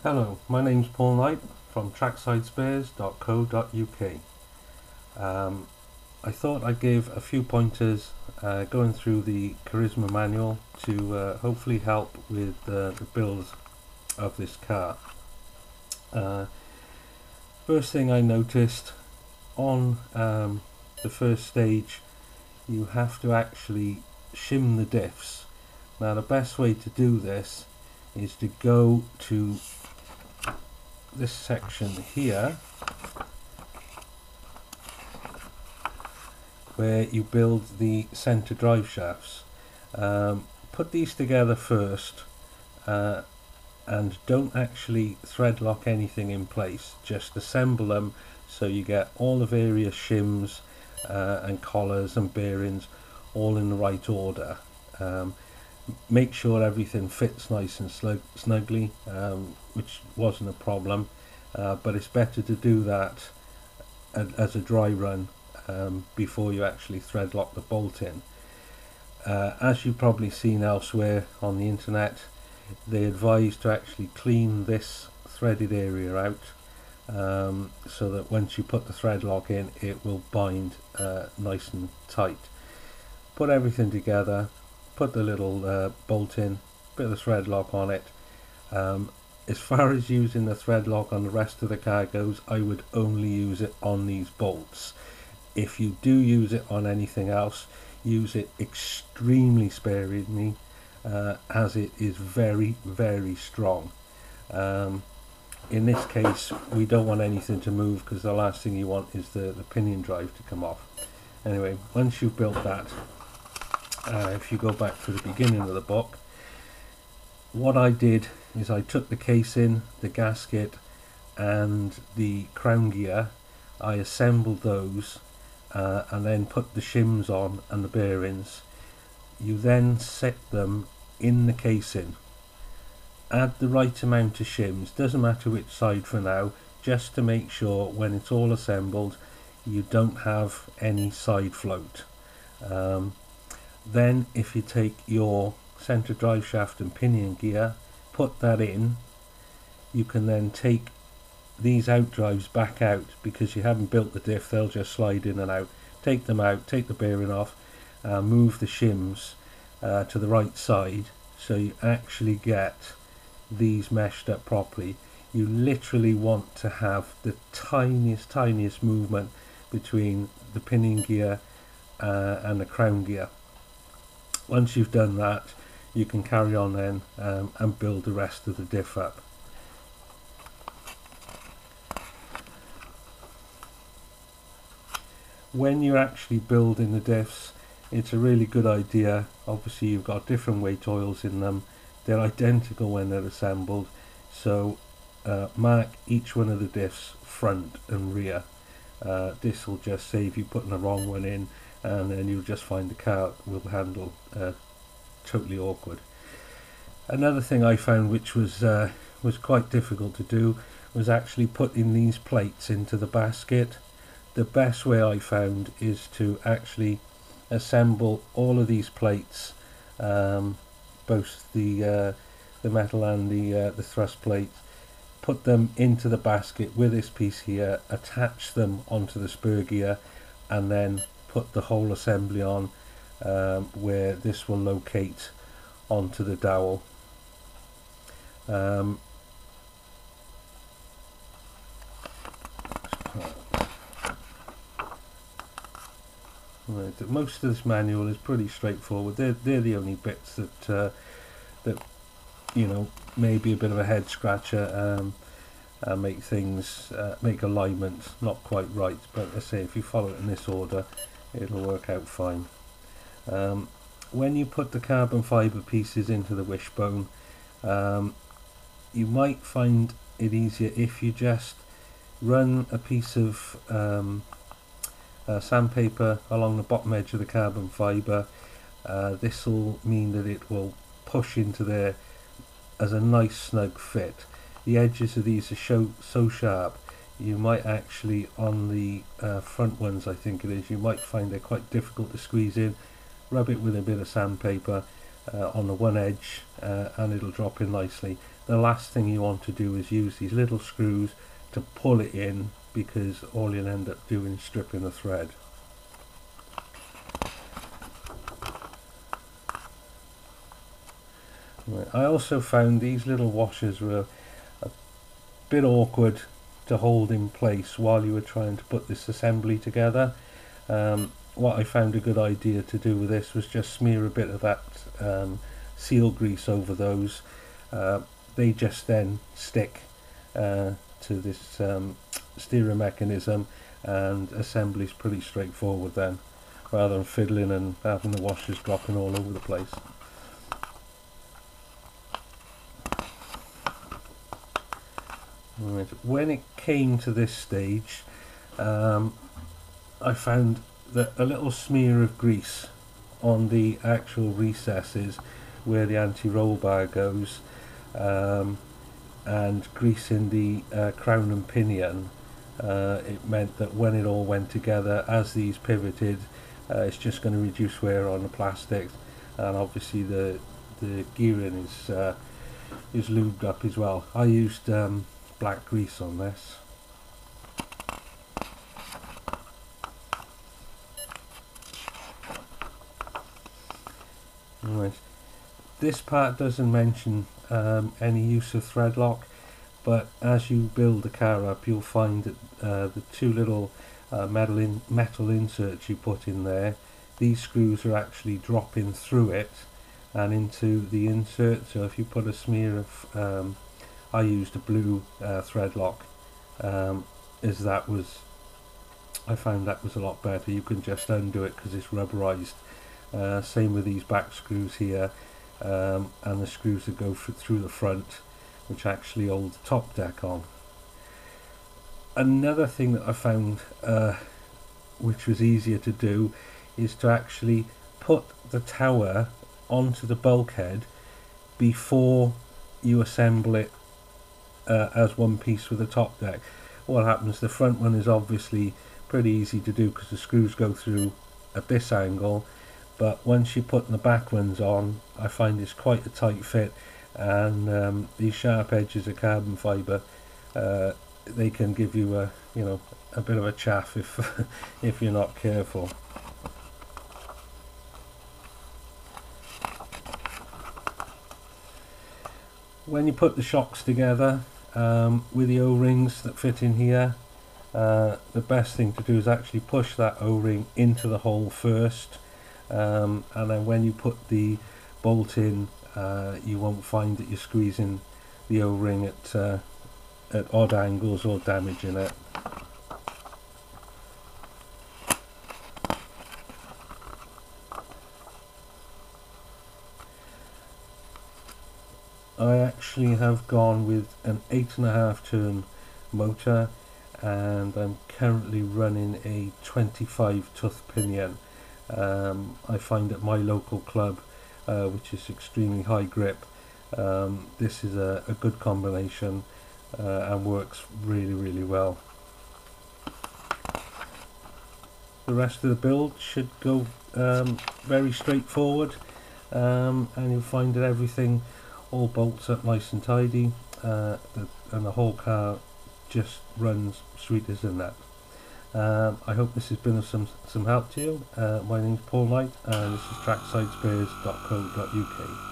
Hello, my name's Paul Knight from tracksideSpares.co.uk. I thought I'd give a few pointers going through the Carisma manual to hopefully help with the build of this car. First thing I noticed on the first stage, you have to actually shim the diffs. Now the best way to do this is to go to this section here where you build the center drive shafts. Put these together first and don't actually thread lock anything in place, just assemble them so you get all the various shims and collars and bearings all in the right order. Make sure everything fits nice and snugly, which wasn't a problem, but it's better to do that as a dry run before you actually thread lock the bolt in. As you've probably seen elsewhere on the internet, they advise to actually clean this threaded area out so that once you put the thread lock in, it will bind nice and tight. Put everything together, put the little bolt in, bit of the thread lock on it. As far as using the thread lock on the rest of the car goes, I would only use it on these bolts. If you do use it on anything else, use it extremely sparingly, as it is very, very strong. In this case, we don't want anything to move because the last thing you want is the pinion drive to come off. Anyway, once you've built that, if you go back to the beginning of the book, what I did is I took the casing, the gasket and the crown gear, I assembled those and then put the shims on and the bearings. You then set them in the casing. Add the right amount of shims, doesn't matter which side for now, just to make sure when it's all assembled you don't have any side float. Then if you take your center drive shaft and pinion gear, put that in, you can then take these out drives back out because you haven't built the diff, they'll just slide in and out. Take them out, take the bearing off, move the shims to the right side so you actually get these meshed up properly. You literally want to have the tiniest movement between the pinion gear and the crown gear. Once you've done that, you can carry on then and build the rest of the diff up. When you're actually building the diffs, it's a really good idea. Obviously you've got different weight oils in them, they're identical when they're assembled, so mark each one of the diffs front and rear. This will just save you putting the wrong one in, and then you'll just find the car will handle totally awkward. Another thing I found which was quite difficult to do was actually putting these plates into the basket. The best way I found is to actually assemble all of these plates, both the metal and the thrust plates, put them into the basket with this piece here, attach them onto the spur gear, and then put the whole assembly on where this will locate onto the dowel. Most of this manual is pretty straightforward. They're the only bits that you know, maybe a bit of a head scratcher and make things make alignments not quite right, but I say if you follow it in this order it'll work out fine. When you put the carbon fibre pieces into the wishbone, you might find it easier if you just run a piece of sandpaper along the bottom edge of the carbon fibre. This will mean that it will push into there as a nice snug fit. The edges of these are so sharp you might actually, on the front ones I think it is, you might find they're quite difficult to squeeze in. Rub it with a bit of sandpaper on the one edge, and it'll drop in nicely. The last thing you want to do is use these little screws to pull it in, because all you'll end up doing is stripping the thread. Right. I also found these little washers were a bit awkward to hold in place while you were trying to put this assembly together. What I found a good idea to do with this was just smear a bit of that seal grease over those. They just then stick to this steering mechanism, and assembly is pretty straightforward then, rather than fiddling and having the washers dropping all over the place. Right. When it came to this stage, I found that a little smear of grease on the actual recesses where the anti-roll bar goes, and grease in the crown and pinion, it meant that when it all went together, as these pivoted, it's just going to reduce wear on the plastics, and obviously the gearing is lubed up as well. I used black grease on this. Right. This part doesn't mention any use of thread lock, but as you build the car up, you'll find that the two little metal inserts you put in there, these screws are actually dropping through it and into the insert. So if you put a smear of I used a blue thread lock, as that was, I found that was a lot better. You can just undo it because it's rubberized. Same with these back screws here, and the screws that go through the front, which actually hold the top deck on. Another thing that I found which was easier to do is to actually put the tower onto the bulkhead before you assemble it as one piece with the top deck. What happens, the front one is obviously pretty easy to do because the screws go through at this angle, but once you put the back ones on, I find it's quite a tight fit, and these sharp edges of carbon fibre, they can give you a bit of a chaff if if you're not careful. When you put the shocks together with the O-rings that fit in here, the best thing to do is actually push that O-ring into the hole first, and then when you put the bolt in, you won't find that you're squeezing the O-ring at odd angles or damaging it. I actually have gone with an 8.5 turn motor, and I'm currently running a 25 tooth pinion. I find at my local club, which is extremely high grip, this is a good combination and works really well. The rest of the build should go very straightforward, and you'll find that everything all bolts up nice and tidy, and the whole car just runs sweet as a nut. I hope this has been of some help to you. My name is Paul Knight, and this is tracksidespares.co.uk.